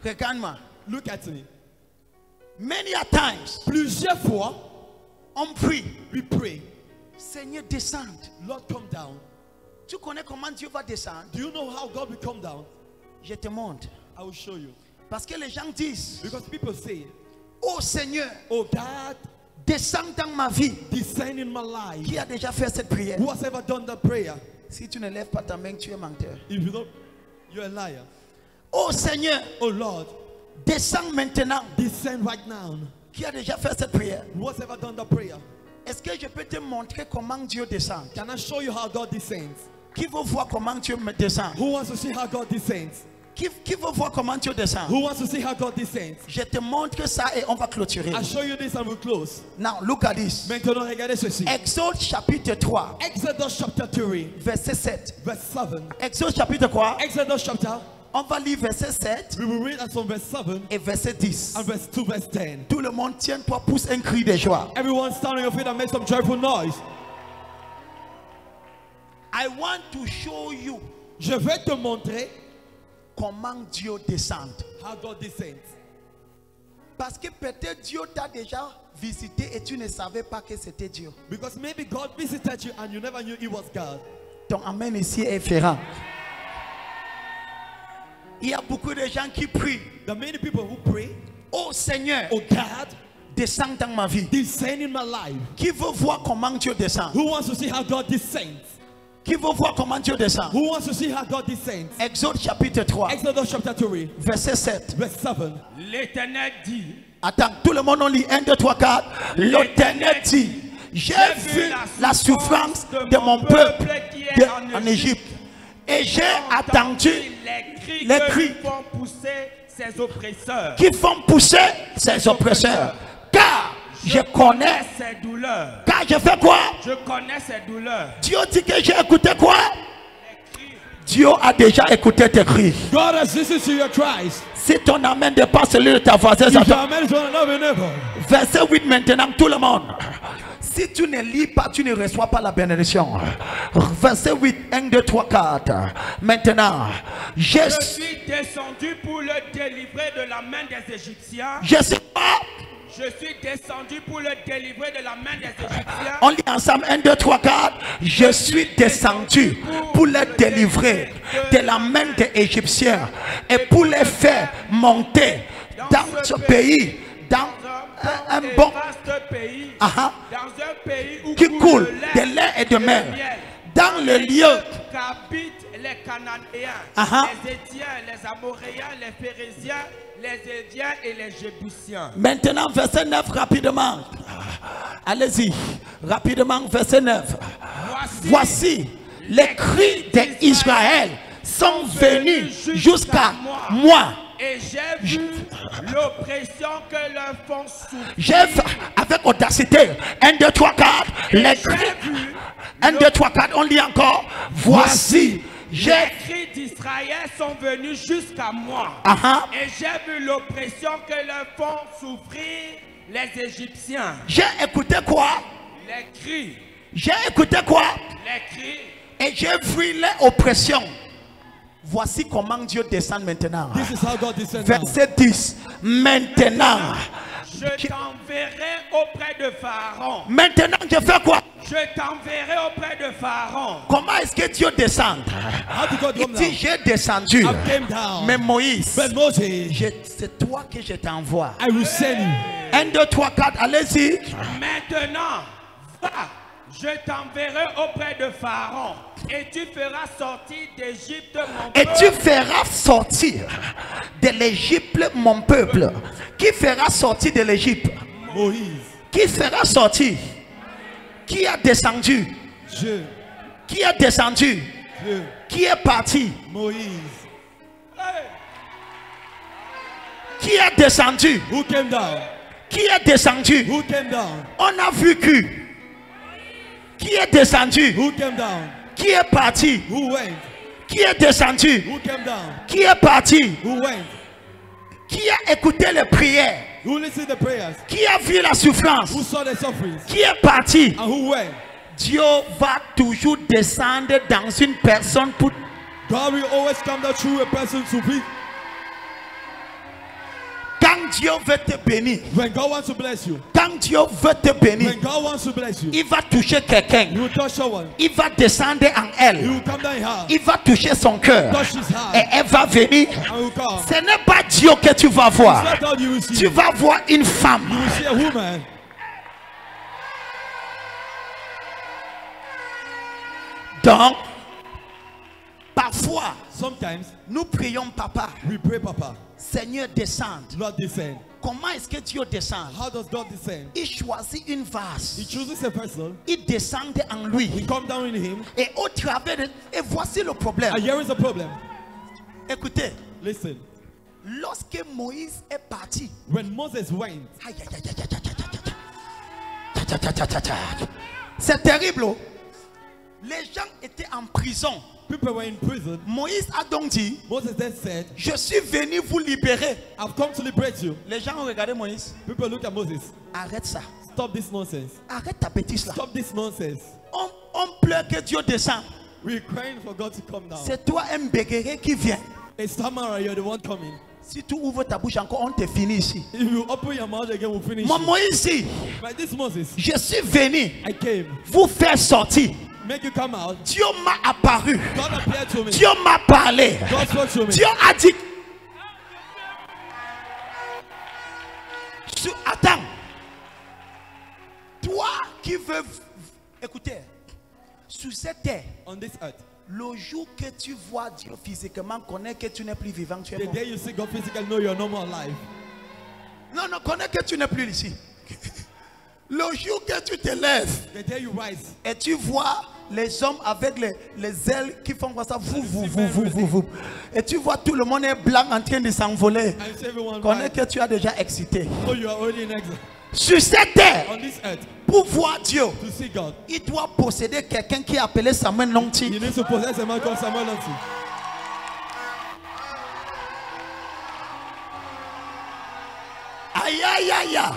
Regarde-moi. Look at me. Many a times, Plusieurs fois, on prie. we pray, Seigneur, descend. Lord, come down. Tu connais comment Dieu va descendre? Do you know how God will come down? Je te montre. I will show you. Parce que les gens disent, Because people say, oh Seigneur, oh God, descends dans ma vie. descend in my life. Qui a déjà fait cette prière? Who has ever done that prayer? Si tu ne lèves pas ta main, tu es menteur. If you don't, you're a liar. Oh Seigneur, Oh Lord, descends maintenant. descend right now. Qui a déjà fait cette prière? Who has ever done that prayer? Est-ce que je peux te montrer comment Dieu descend? Can I show you how God descends? Qui veut voir comment Dieu me descend? Who wants to see how God descends? Qui veut voir comment Dieu descend? Who wants to see how God descends? Je te montre ça et on va clôturer. I'll show you this and we'll close. Now, look at this. Maintenant, regardez ceci. Exode chapitre 3, Exodus chapter 3, verset 7. verse 7. Exode chapitre quoi? Exodus chapter, On va lire verset 7 we will read from verse 7 et verset 10. and verse 2, verse 10. Tout le monde tiens-toi, pousse un cri de joie. Everyone stand on your feet and make some joyful noise. I want to show you Je vais te montrer comment Dieu descend. how God descends. Parce que peut-être Dieu t'a déjà visité et tu ne savais pas que c'était Dieu. Because maybe God visited you and you never knew it was God. Ton amen ici est différent. Il y a beaucoup de gens qui prient. There are many people who pray, Oh Seigneur, oh God, descends dans ma vie. descend in my life. Qui veut voir comment Dieu descend? Who wants to see how God descends? Qui veut voir comment Dieu descend? Who wants to see how God descends? Exode chapitre 3, Exodus chapter 3, verset 7. verse 7. L'Éternel dit, Attends, tout le monde on lit 1, 2, 3, 4. L'Éternel dit, j'ai vu la souffrance de mon peuple en Égypte. Et j'ai attendu les cris qui font pousser ses oppresseurs. qui font pousser ses oppresseurs. Car je connais. ses douleurs. Car je fais quoi? Je connais ses douleurs. Dieu dit que j'ai écouté quoi? Dieu a déjà écouté tes cris. God has listened to your cries. Si ton amen dépasse celui de ta voisine, If your amen is one another neighbor. verset 8 maintenant, tout le monde. Si tu ne lis pas, tu ne reçois pas la bénédiction. Verset 8, 1, 2, 3, 4. Maintenant, Je suis descendu pour le délivrer de la main des Égyptiens. je sais pas. Je suis descendu pour le délivrer de la main des Égyptiens. On lit ensemble 1, 2, 3, 4. Je suis descendu pour les délivrer de la main des Égyptiens et pour les faire monter dans ce pays, dans un bon vaste pays, aha, dans un pays où qui coule le de lait et de le mer, miel, dans le lieu. qu'habitent les Cananéens, Aha. les Étiens, les Amoréens, les Phérésiens, les Éviens et les Jébusiens. Maintenant, verset 9, rapidement. Allez-y, rapidement, verset 9. Voici, les cris d'Israël sont venus jusqu'à moi. Et j'ai vu l'oppression que leur font souffrir. J'ai fait avec audacité. 1, 2, 3, 4. Les cris. 1, 2, 3, 4. On lit encore. Voici. J'ai. Les cris d'Israël sont venus jusqu'à moi. Aha. Et j'ai vu l'oppression que leur font souffrir les Égyptiens. J'ai écouté quoi? Les cris. J'ai écouté quoi? Les cris. Et j'ai vu l'oppression. Voici comment Dieu descend maintenant. This is how God descends now. Verset 10. Maintenant. Je t'enverrai auprès de Pharaon. Maintenant, je fais quoi? Je t'enverrai auprès de Pharaon. Comment est-ce que Dieu descend? How did God Il come dit, down? j'ai descendu. I came down. Mais Moïse, But Moses, c'est toi que je t'envoie. I will send you. 1, 2, 3, 4, allez-y. Maintenant, va, je t'enverrai auprès de Pharaon. Et tu feras sortir d'Égypte mon Et peuple. tu feras sortir de l'Égypte mon peuple. Qui fera sortir de l'Égypte? Moïse, Qui fera sortir? Qui a descendu? je, Qui a descendu? Qui est parti? Moïse. Qui a descendu? Who came down? Qui est descendu? Who came down? On a vu qui est descendu? Who came down? Qui est parti? Who went? Qui est descendu? Who came down? Qui est parti? Who went? Qui a écouté les prières? Who listened to the prayers? Qui a vu la souffrance? Who saw the sufferings? Qui est parti? And who went? Dieu va toujours descendre dans une personne pour... God will always come down through a person to be. Quand Dieu veut te bénir, When God wants to bless you, quand Dieu veut te bénir, when God wants to bless you, il va toucher quelqu'un. He will touch someone. Il va descendre en He elle. will come down in her. Il va toucher son cœur. Touch his heart. Et elle va venir. And will come. Ce n'est pas Dieu que tu vas voir. That's how you will see. Tu vas voir une femme. You will see a woman. Donc, parfois, Sometimes nous prions, Papa, we pray, Papa, Seigneur, descende. Lord descend. Comment est-ce que Dieu descend? How does God descend? Il choisit une He vase. chooses a person. Il descend en He lui. come down in him. Et au travers de... Et voici le problème. And here is the problem. Écoutez, Listen. lorsque Moïse est parti, When Moses went, aïe, aïe, aïe, aïe, aïe, aïe, aïe, aïe, aïe, aïe, aïe. C'est terrible. Oh. Les gens étaient en prison. people were in prison. Moïse a donc dit, Moses then said, je suis venu vous libérer. I've come to liberate you. Les gens ont regardé Moïse. People look at Moses. Arrête ça. Stop this nonsense. Arrête ta bêtise là. Stop this nonsense. On pleure que Dieu descend. We're crying for God to come down. C'est toi un bégueré qui vient. It's Tamara, you're the one coming. Si tu ouvres ta bouche encore, on te finit ici. If you open your mouth again, we'll finish. Mon you. Moïse dit, But this Moses, je suis venu I came. vous faire sortir. Make you come out. Dieu m'a apparu. God appeared to me. Dieu m'a parlé. God spoke to me. Dieu a dit. Attends. Toi qui veux. Écoutez. Sur cette terre, On this earth, le jour que tu vois Dieu physiquement, connais que tu n'es plus vivant. Tu es the mort. day you see God physically, know you're no more alive. Non, non, connais que tu n'es plus ici. Le jour que tu te lèves The day you rise, et tu vois les hommes avec les ailes qui font comme ça, vous. Et tu vois tout le monde est blanc en train de s'envoler. I see everyone Connais rise. que tu as déjà excité. So you are already in exile. Sur cette terre, On this earth, pour voir Dieu, to see God, il doit posséder quelqu'un qui est appelé Samuel Nonti. you need to possess a man called Samuel Nancy. Aïe, aïe, aïe, aïe.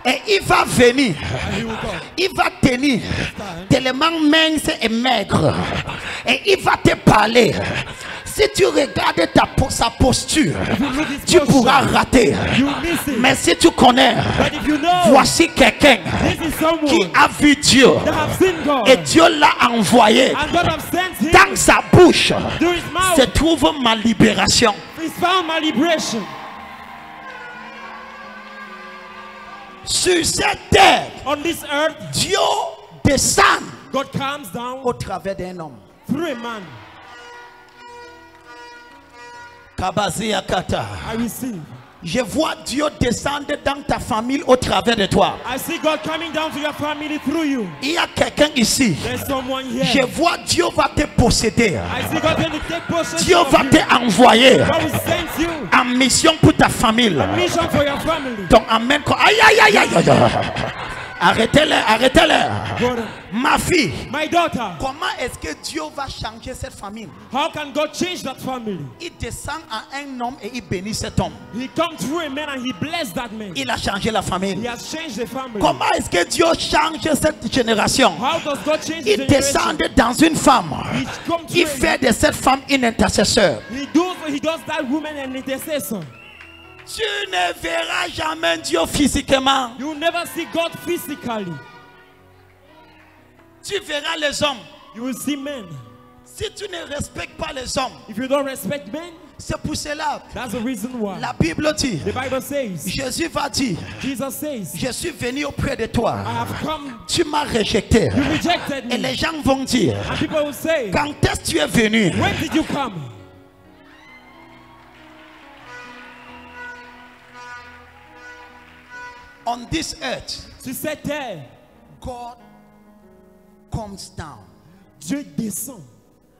Et il va venir. And he will come. Il va tenir tellement mince et maigre. Et il va te parler. Si tu regardes sa posture, tu pourras rater. You miss it. Mais si tu connais, But if you know, voici quelqu'un this is qui someone a vu Dieu. that have seen God. Et Dieu l'a envoyé. And God have sent him. Dans sa bouche Through his mouth se trouve ma libération. is found my liberation. Sur cette terre, On this earth, Dieu descend God comes down au travers d'un homme. through a man. Kabazia Kata. I receive. Je vois Dieu descendre dans ta famille au travers de toi. I see God coming down to your family through you. Il y a quelqu'un ici. There's someone here. Je vois Dieu va te posséder. I see God going to take possession Dieu of va you. te envoyer God will send you en mission pour ta famille. a mission for your family. Donc amen. Aïe aïe aïe aïe aïe. Arrêtez-le, arrêtez-le. Brother, Ma fille, my daughter, comment est-ce que Dieu va changer cette famille? how can God change that family? Il descend à un homme et il bénit cet homme. He comes through a man and he blessed that man. Il a changé la He famille. has changed the family. Comment est-ce que Dieu change cette génération? How does God change the Il generation? descend dans une femme. He comes Il through fait de cette femme une intercesseur. he does that woman an intercessor. Tu ne verras jamais Dieu physiquement. You will never see God physically. Tu verras les hommes. You will see men. Si tu ne respectes pas les hommes, If you don't respect men, c'est pour cela. that's the reason why. La Bible dit, The Bible says, Jésus va dire, Jesus says, je suis venu auprès de toi. I have come, Tu m'as rejeté. you rejected Et me. les gens vont dire, And people will say, quand est-ce que tu es venu? when did you come? On this earth, Sur cette terre, God comes down Dieu descend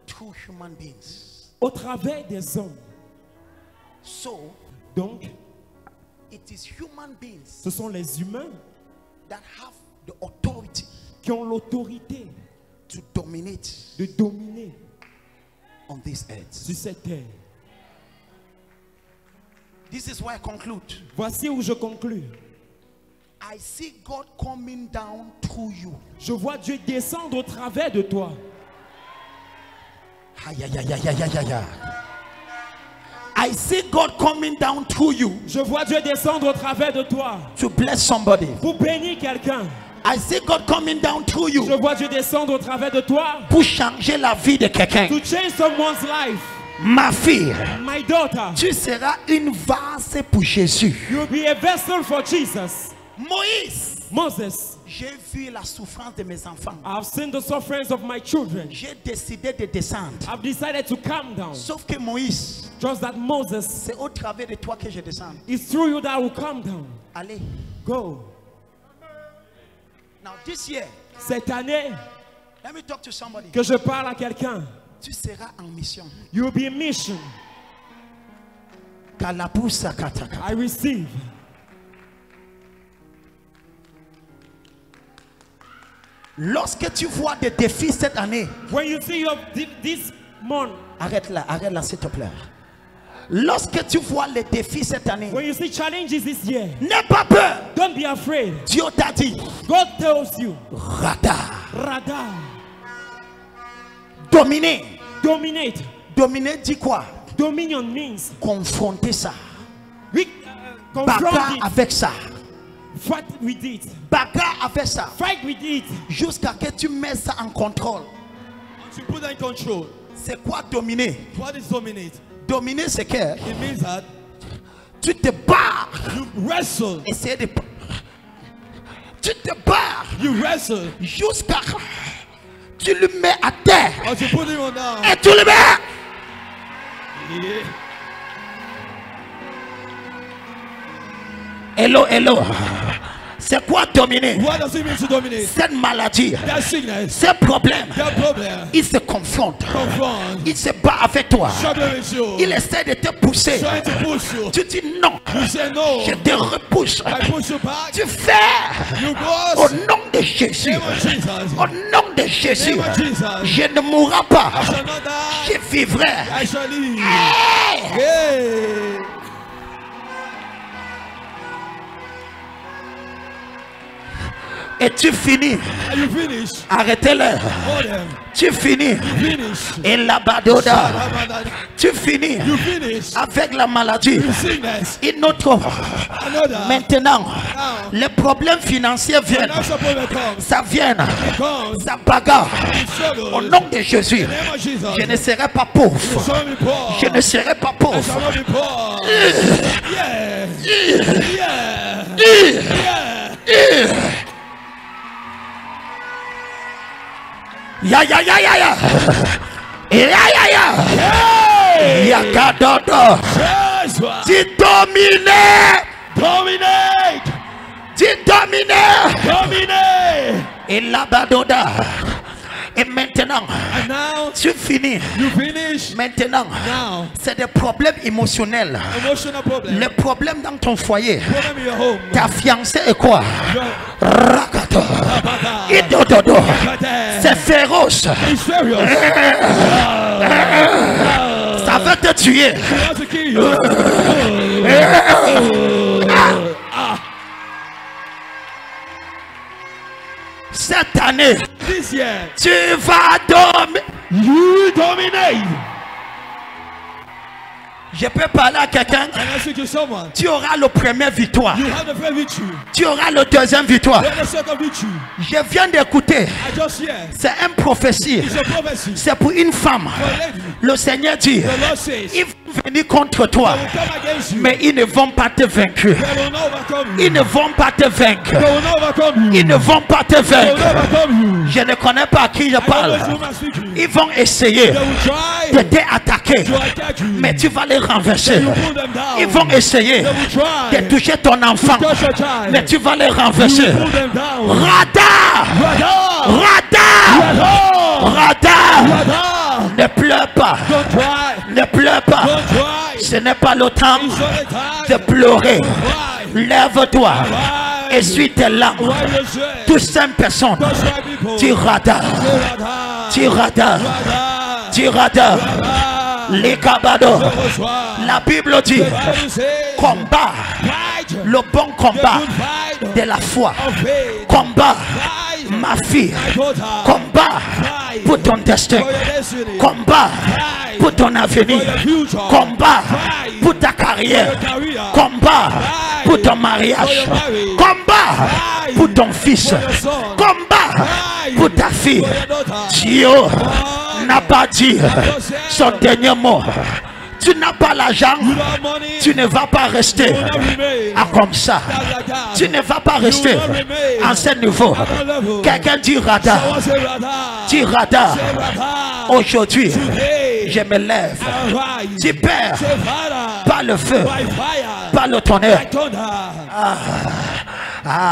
through human beings. au travers des hommes. So, Donc, it is human beings ce sont les humains that have the authority qui ont l'autorité to dominate de dominer on this earth. sur cette terre. This is why I conclude. Voici où je conclus. I see God coming down through you. Je vois Dieu descendre au travers de toi. Aïe, aïe, aïe, aïe, aïe, aïe, aïe. I see God coming down through you Je vois Dieu descendre au travers de toi to bless somebody. pour bénir quelqu'un. I see God coming down through Je you vois Dieu descendre au travers de toi pour changer la vie de quelqu'un. to change someone's life. Ma fille, My daughter, tu seras une vase pour Jésus. you will be a vessel for Jesus. Moïse, Moses, j'ai vu la souffrance de mes enfants. I've seen the sufferings of my children. J'ai décidé de descendre. I've decided to calm down. Sauf que Moïse, Just that Moses, c'est au travers de toi que je descends. it's through you that I will calm down. Allez. Go. Now this year, Cette année, let me talk to somebody. que je parle à quelqu'un, Tu seras en mission. you will be in mission. Kalabusa kataka. I receive. Lorsque tu vois des défis cette année, When you see your this month, arrête là s'il te plaît. Lorsque tu vois les défis cette année, when you see challenges this year, n'aie pas peur. don't be afraid. Dieu t'a dit, God tells you, radar, radar, dominer. dominate. Dominer dit quoi? Dominion means Confronter ça. confront Bagarre it, avec ça. fight with it, Bagarre avec ça. fight with it. Jusqu'à que tu mets ça en contrôle. To put that in control. C'est quoi dominer? What is dominate? Dominer, c'est que It means that tu te bats. you wrestle. Essaye de... Tu te bats You wrestle. jusqu'à... Tu le mets à terre. Or to put him on down. Et tu le mets. Yeah. Hello, hello. C'est quoi dominer? What does it mean to dominate? Cette maladie, That sickness, ces problèmes, that problem, il se confronte. confront, Il se bat avec toi. struggle with you, Il essaie de te pousser. trying to push you. Tu dis non. You say no. Je te repousse. I push you back. Tu fais. You Au go. nom de Jésus. Name of Jesus. Au nom de Jésus. Name of Jesus. Je ne mourrai pas. I shall not die. Je vivrai. I shall live. Hey! Hey. Et tu finis. Are you finished? Arrêtez-le. Hold them. Tu finis. Finish. Et la badoda. You Tu finis finish. avec la maladie. Sickness. Une autre. Another. Maintenant, les problèmes financiers viennent. Financial problem comes. Ça vient. Comes. Ça bagarre. Struggle. Au nom de Jésus. In the name of Jesus. Je ne serai pas pauvre. You shall be poor. Je ne serai pas I shall pauvre. not be poor. Yeah. Yeah. Yeah. Ya ya ya ya ya. Ya ya ya. Ya kadodo. Yes. Tu domines. Dominate. Tu domines. Dominate. Et la badoda. Et maintenant, And now tu finis. you finish. Maintenant, Now, c'est des problèmes émotionnels. emotional problem. Les problèmes dans ton foyer. Problem in your home. Ta fiancée est quoi? Your Rakato. baba. Idododo. It's C'est féroce. serious. Ça va te tuer. He wants to kill you. Cette année, This year, tu vas dormir. you dominate. Je peux parler à quelqu'un. And I speak to someone. Tu auras la première victoire. You have the first victory. Tu auras la deuxième victoire. You have the second victory. Je viens d'écouter. I just hear. C'est une prophétie. It's a prophecy. C'est pour une femme. For a lady. Le Seigneur dit, The Lord says, ils vont venir contre toi, they will come against you. mais ils ne vont pas te vaincre. They will not overcome you. Ils ne vont pas te vaincre. They will not overcome you. Ils ne vont pas te They will not vaincre. overcome you. Je ne connais pas à qui je I don't know parle. who I'm speaking to. Ils vont essayer They will try de t'attaquer, to attack you. mais tu vas les renverser. You pull them down. Ils vont essayer They will try de toucher ton enfant, touch your child. mais tu vas les You renverser. will pull them down. Radar! Radar! Radar! Radar! Radar! Radar! Ne pleure pas. Don't try. Ne pleure pas. Don't try. Ce n'est pas le temps It's not a time. de pleurer. Why? Lève-toi. Why? Essuie tes larmes. Why you say? Tous 5 personnes. Don't try people. Tu radar. Radar. Tu radar. Radar. Tu radar. Radar. Les cabados. Don't try. La Bible dit, The Bible says, combat fight le bon the combat good fight de la foi. of faith. Combat Fight ma fille. my daughter. Combat Fight pour ton destin. for your destiny. Combat Fight pour ton avenir. for your future. Combat Fight pour ta carrière. Combat pour ton mariage. Combat pour ton fils. Combat pour ta fille. Dieu n'a pas dit son dernier mot. Tu n'as pas l'argent, tu ne vas pas rester comme ça. Tu ne vas pas rester à ce niveau. Quelqu'un dit radar. Dis radar. Aujourd'hui, je me lève. Tu perds par le feu, par le tonnerre.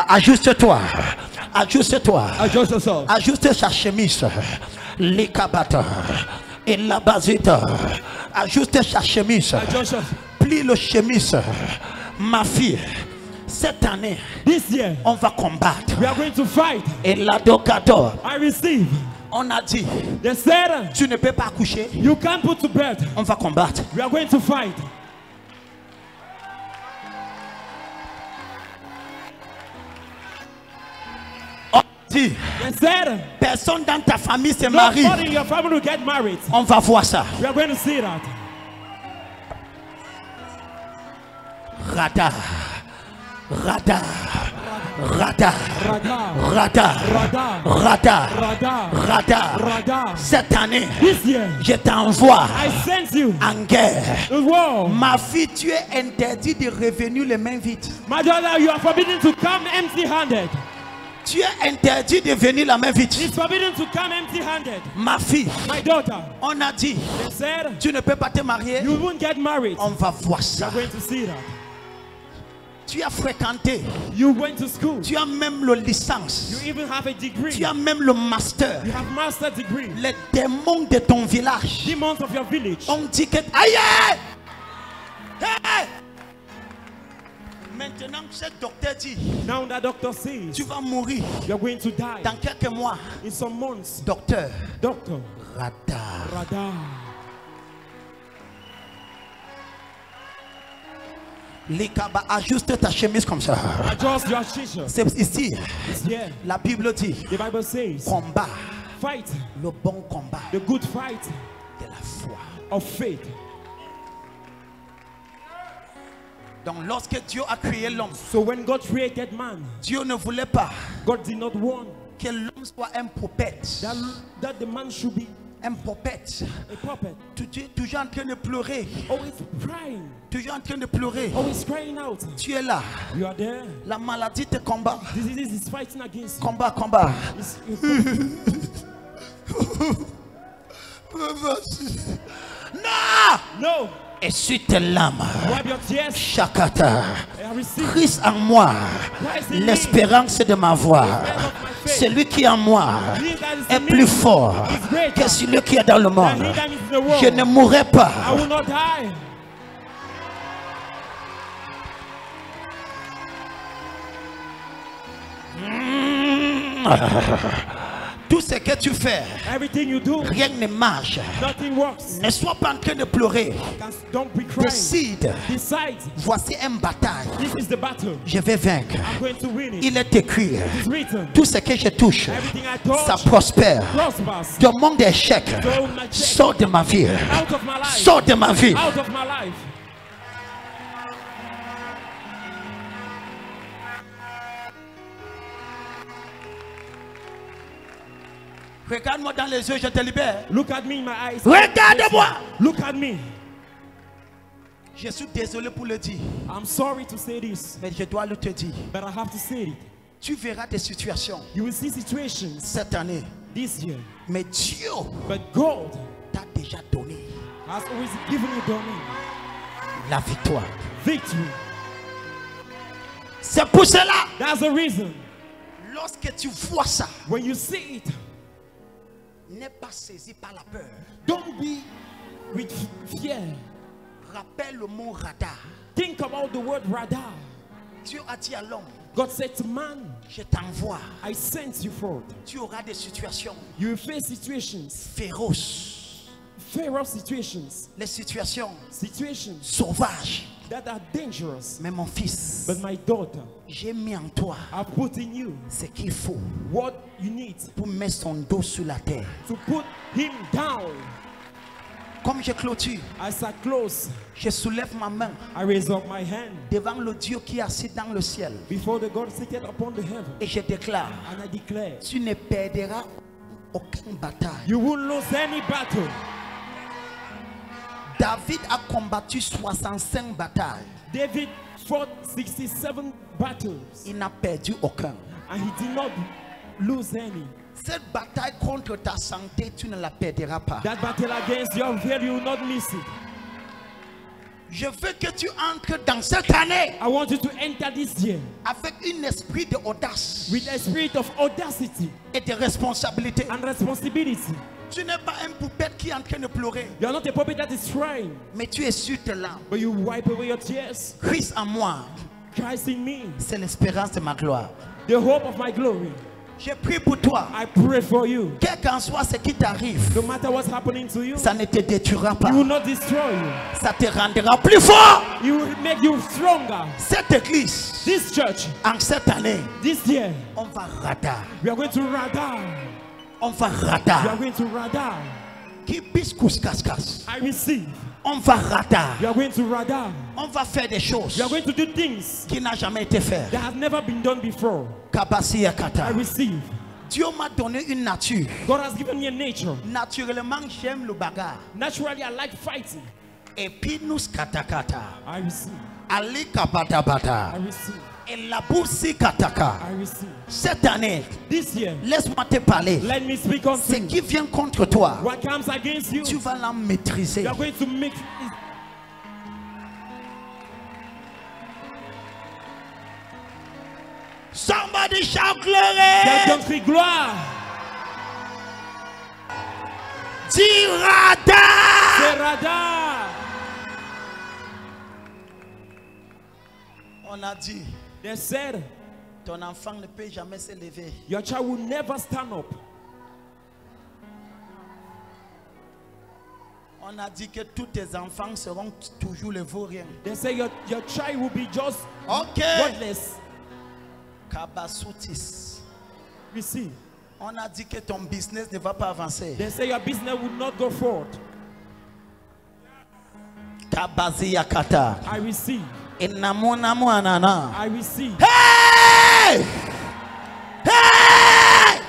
Ajuste-toi. Ajuste-toi. Ajuste sa chemise. Les cabata. Et la basite. Ajuste sa chemise. Plie le chemise. Ma fille, cette année, on va combattre. We are going to fight. Et la docado, I receive. on a dit, They said, tu ne peux pas coucher. you can't put to bed. On va combattre. We are going to fight. On dit, They said, personne dans ta famille se marie. nobody in your family will get married. On va voir ça. We are going to see that. Radar. Radar. Radar. Radar. Radar. Radar. Radar. Radar. Radar. Radar. Cette année, This year, je t'envoie I sent you. en guerre. Whoa. Ma fille, tu es interdit de revenir les mains vides. My daughter, you are forbidden to come empty-handed. Tu es interdit de venir la main vide. It's forbidden to come empty-handed. Ma fille, My daughter, on a dit, they said, tu ne peux pas te marier. you won't get married. On va voir ça. You're going to see that. Tu as fréquenté. You went to school. Tu as même le licence. You even have a degree. Tu as même le master. You have master degree. Les démons de ton village. Demons of your village. On dit que... Aïe! Hey! Maintenant, ce docteur dit, Now that doctor says tu vas mourir you're going to die dans quelques mois. in some months. Docteur, Doctor, radar. radar. Likaba, ajuste ta chemise comme ça. Adjust your shisha. C'est ici. It's here. La Bible dit, The Bible says, combat, fight le bon combat the good fight de la foi. of faith. Donc lorsque Dieu a créé l'homme, So when God created man, Dieu ne voulait pas God did not want que l'homme soit un prophète. that the man should be Un prophète. a prophet. Tu es toujours en train de pleurer. Always crying, Toujours en train de pleurer. always crying out. Tu es là. You are there. La maladie te combat. Disease is fighting against you. Combat, combat. It's- Non! no, Essuie tes larmes. wipe your tears. Chakata. I receive Christ en moi. Christ in me. L'espérance de ma voix. Celui qui est en moi He that is est in plus me fort is greater que celui qui est dans le than monde. he that is in the world. Je ne mourrai pas. I will not die. Tout ce que tu fais, Everything you do, rien ne marche. nothing works. Ne sois pas en train de pleurer. Don't be crying. Décide. Decide. Voici une bataille. This is the battle. Je vais vaincre. I'm going to win it. Il est écrit. It's written. Tout ce que je touche, Everything I touch ça prospère. prospers. De mon échec, sors de ma vie. Out of my life. Sors de ma vie. Out of my life. Regarde-moi dans les yeux, je te libère. Look at me in my eyes. Regarde-moi. Look at me. Je suis désolé pour le dire, I'm sorry to say this, mais je dois le te dire. but I have to say it. Tu verras des situations You will see situations cette année, this year, mais Dieu but God t'a déjà donné has always given you dominion, la victoire. victory. C'est pour cela, That's the reason. lorsque tu vois ça, When you see it, n'aie pas saisi par la peur. don't be with fear. Rappelle le mot radar. Think about the word radar. Dieu a dit à l'homme, God said to man, je t'envoie. I sent you forth. Tu auras des situations You will face situations, féroces, feral situations, les situations situations sauvages. that are dangerous. Mais mon fils, But my daughter, j'ai mis en toi I put in you ce qu'il faut what you need pour mettre son dos sur la terre. to put him down. Comme je clôture, As I close, je soulève ma main I raise up my hand devant le Dieu qui est assis dans le ciel. before the God seated upon the heaven. Et je déclare, And I declare, tu ne perdras aucune bataille. you won't lose any battle. David a combattu 65 batailles. David fought 67 battles Il n'a perdu aucun. and he did not lose any. Cette bataille contre ta santé, tu ne la perdras pas. That battle against your health, you will not miss it. Je veux que tu entres dans cette année I want you to enter this year avec un esprit d'audace with a spirit of audacity et de responsabilité. and responsibility. Tu n'es pas un poupette qui est en train de pleurer, You are not a puppet that is crying, mais tu es sur tes larmes. but you wipe away your tears. Christ en moi, Christ in me, c'est l'espérance de ma gloire. the hope of my glory. Je prie pour toi. I pray for you. Quel qu'en soit ce qui t'arrive, No matter what's happening to you, ça ne te détruira pas. it will not destroy you. Ça te rendra plus fort. It will make you stronger. Cette église, This church, en cette année, this year, on va radar. we are going to radar. On va We are radar. going to radar. Qui pisse cascas. I receive. On va radar. We are going to radar. On va faire des choses We are going to do things qui n'ont jamais été faites. that have never been done before. Kabasi I Kata. receive. Dieu m'a donné une nature. God has given me a nature. Naturellement, j'aime le bagarre. Naturally, I like fighting. Et puis nous katakata. I receive. Ali kabatabata. I receive. Et la bourse kataka. I receive. Cette année, This year, laisse-moi te parler. let me speak on Ce you. qui vient contre toi, What comes against you, tu vas la maîtriser. you are going to make it. Somebody shout glory. Quelqu'un crie gloire. Tirada. C'est radar. On a dit, They said, ton enfant ne peut jamais se lever. your child will never stand up. On a dit que tous tes enfants seront toujours les vauriens. They say your child will be just Ok. worthless. Kabasutis. Receive. On a dit que ton business ne va pas avancer. They say your business will not go forward. Kabaziyakata. I receive. Inamuna mwanana. I receive. Hey! Hey!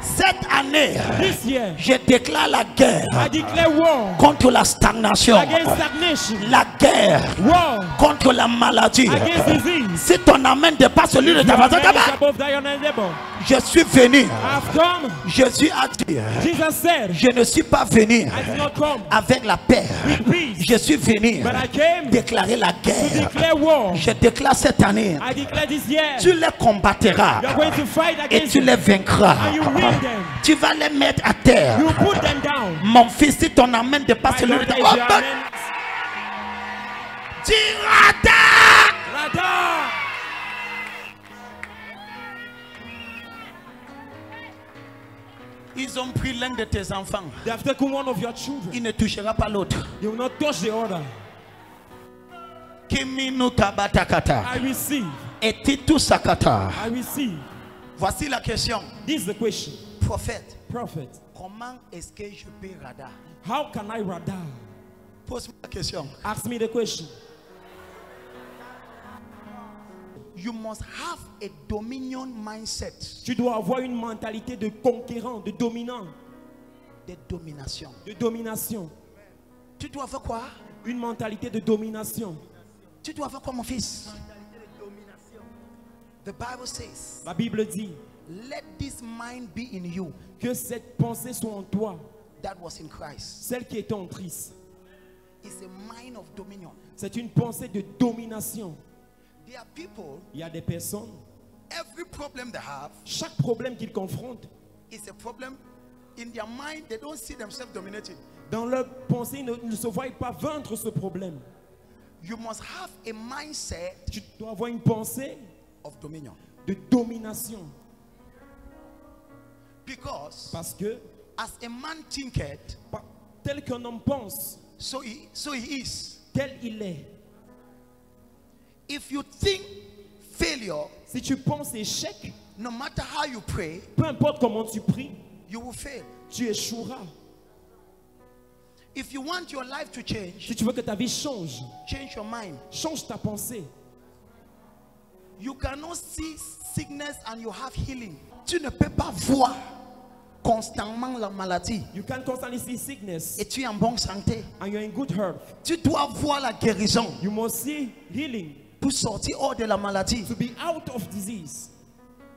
Cette année, This year, je déclare la guerre I declare war contre la stagnation. against stagnation. La guerre War contre la maladie. against disease. Si ton amen dépasse celui de ta Your voisin, man is above thy own neighbor. je suis venu. I've come. Jésus a dit, Jesus said, je ne suis pas venu I did not come avec la paix. with peace, Je suis venu but I came to déclarer la guerre. declare war. Je déclare cette année, I declare this year, tu les combattras you are going to fight et against tu them, les vaincras. and you win them. Tu vas les mettre à terre. You put them down. Mon fils, si ton amen dépasse My celui de daughter, ta is your voisin, amen. tirada. Radar. Ils ont pris l'un de tes enfants. They have taken one of your children. Il ne touchera pas l'autre. They will not touch the other. Kiminu kabatakata. I receive. Et titu sakata. I receive. Voici la question. This is the question. Prophète, Prophet, comment est-ce que je peux radar? how can I radar? Pose-moi la question. Ask me the question. You must have a dominion mindset. Tu dois avoir une mentalité de conquérant, de dominant, De domination. de domination. Tu dois avoir quoi? Une mentalité de domination. Tu dois avoir quoi, mon fils? The Bible says, La Bible dit let this mind be in you que cette pensée soit en toi, that was in Christ. celle qui est en Christ. It's a mind of dominion. C'est une pensée de domination. There are people, Il y a des personnes, every problem they have chaque problème qu'ils confrontent, is a problem in their mind. They don't see themselves dominating. dans leur pensée, ils ne se voient pas vaincre ce problème. You must have a mindset Tu dois avoir une pensée of dominion. de domination. Because Parce que, as a man thinketh, tel qu'un homme pense, so he is. tel il est. If you think failure, Si tu penses échec, no matter how you pray, peu importe comment tu pries, you will fail. tu échoueras. If you want your life to change, Si tu veux que ta vie change, change your mind. change ta pensée. You cannot see sickness and you have healing. Tu ne peux pas voir constamment la maladie You can constantly see sickness et tu es en bonne santé. and you're in good health. Tu dois voir la guérison You must see healing pour sortir hors de la maladie. to be out of disease.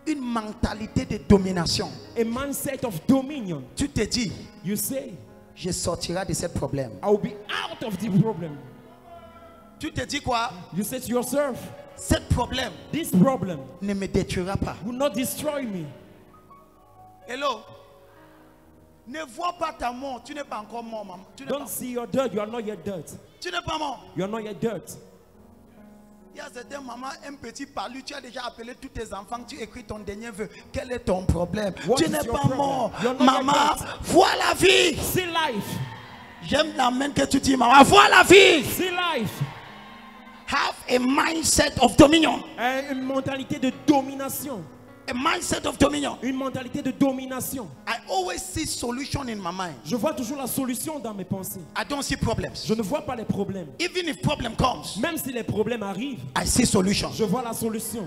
Une mentalité de domination. A mindset of dominion. Tu te dis, You say, je sortirai de ce problème. I will be out of the problem. Tu te dis quoi? You say to yourself, Ce problème this problem ne me détruira pas. will not destroy me. Hello? Ne vois pas ta mort. Tu n'es pas encore mort, maman. Tu n'es Don't pas, see your dirt. You are not yet dirt. tu n'es pas mort. You are not yet dirt. Il y a certains mamans, un petit palu, tu as déjà appelé tous tes enfants, tu écris ton dernier vœu. Quel est ton problème? What Tu is n'es your pas problem? mort. You're not Maman, yet vois la vie. See life. J'aime la main que tu dis, maman, vois la vie. See life. Have a mindset of dominion. Une mentalité de domination. A mindset of dominion. Une mentalité de domination. I always see solution in my mind. Je vois toujours la solution dans mes pensées. I don't see problems. Je ne vois pas les problèmes. Even if problem comes, Même si les problèmes arrivent, I see solution. je vois la solution.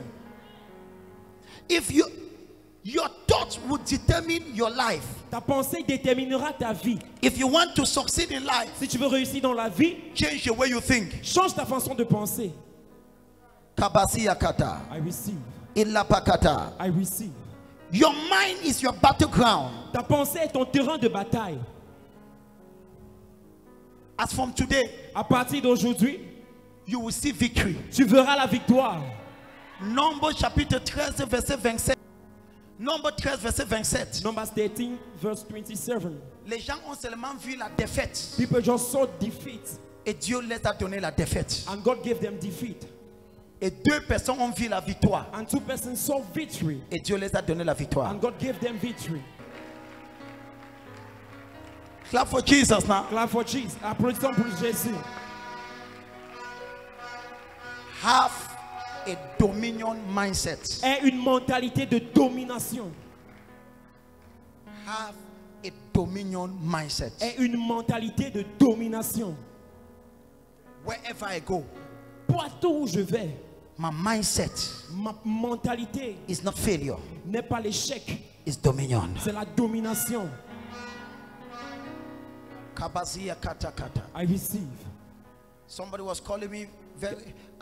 If your thoughts would determine your life. Ta pensée déterminera ta vie. If you want to succeed in life, Si tu veux réussir dans la vie, change the way you think. change ta façon de penser. Kabasi yakata, I receive. illapakata. I receive. Your mind is your battleground. Ta pensée est ton terrain de bataille. As from today, À partir d'aujourd'hui, you will see victory. tu verras la victoire. Nombre chapitre 13, verset 27. Nombre 13, verset 27. Numbers 13, verse 27. Les gens ont seulement vu la défaite. People just saw defeat, Et Dieu les a donné la défaite. and God gave them defeat. Et deux personnes ont vu la victoire. And two persons saw victory, Et Dieu les a donné la victoire. and God gave them victory. Clap for Jesus now. Clap for Jesus. Applaudissons pour Jésus. Have a dominion mindset. Est une mentalité de domination. Have a dominion mindset. Est une mentalité de domination. Wherever I go, Partout où je vais, my mindset ma mentalité is not failure, n'est pas l'échec, it's dominion. c'est la domination. Kabazia kata kata. I receive. Somebody was calling me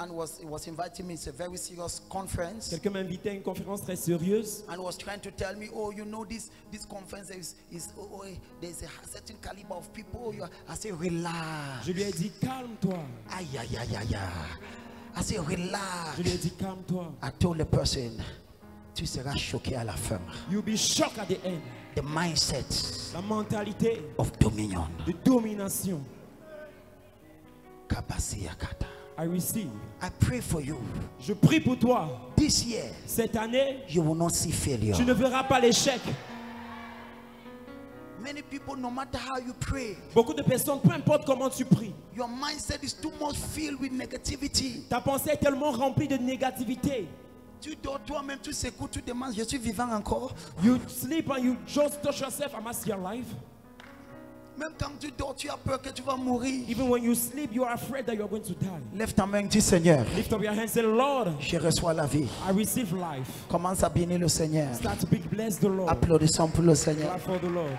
was inviting me. It's a very serious conference. Quelqu'un m'a invité à une conférence très sérieuse And was trying to tell me, oh, you know, this conference there's a certain caliber of people. I say, relax. Je lui ai dit calme-toi. Aïe, aïe, aïe, aïe, aïe. I say, relax. Je lui ai dit calme-toi. I told the person, tu seras choqué à la fin. You'll be shocked at the end. The mindset La mentalité of dominion. de domination. Kabazia kata. I receive. I pray for you. Je prie pour toi. This year, Cette année, you will not see failure. tu ne verras pas l'échec. Many people, no matter how you pray, Beaucoup de personnes, peu importe comment tu pries, your mindset is too much filled with negativity. ta pensée est tellement remplie de négativité. Tu dors toi-même, tu s'écoutes, tu demandes, je suis vivant encore. You sleep and you just touch yourself. Am I still alive? Même quand tu dors, tu as peur que tu vas mourir. Even when you sleep, you are afraid that you are going to die. Lève ta main, dis Seigneur, Lift up your hands and say, Lord, je reçois la vie. I receive life. Commence à bénir le Seigneur. Start to bless the Lord. Applaudissons pour le Seigneur. Clap for the Lord.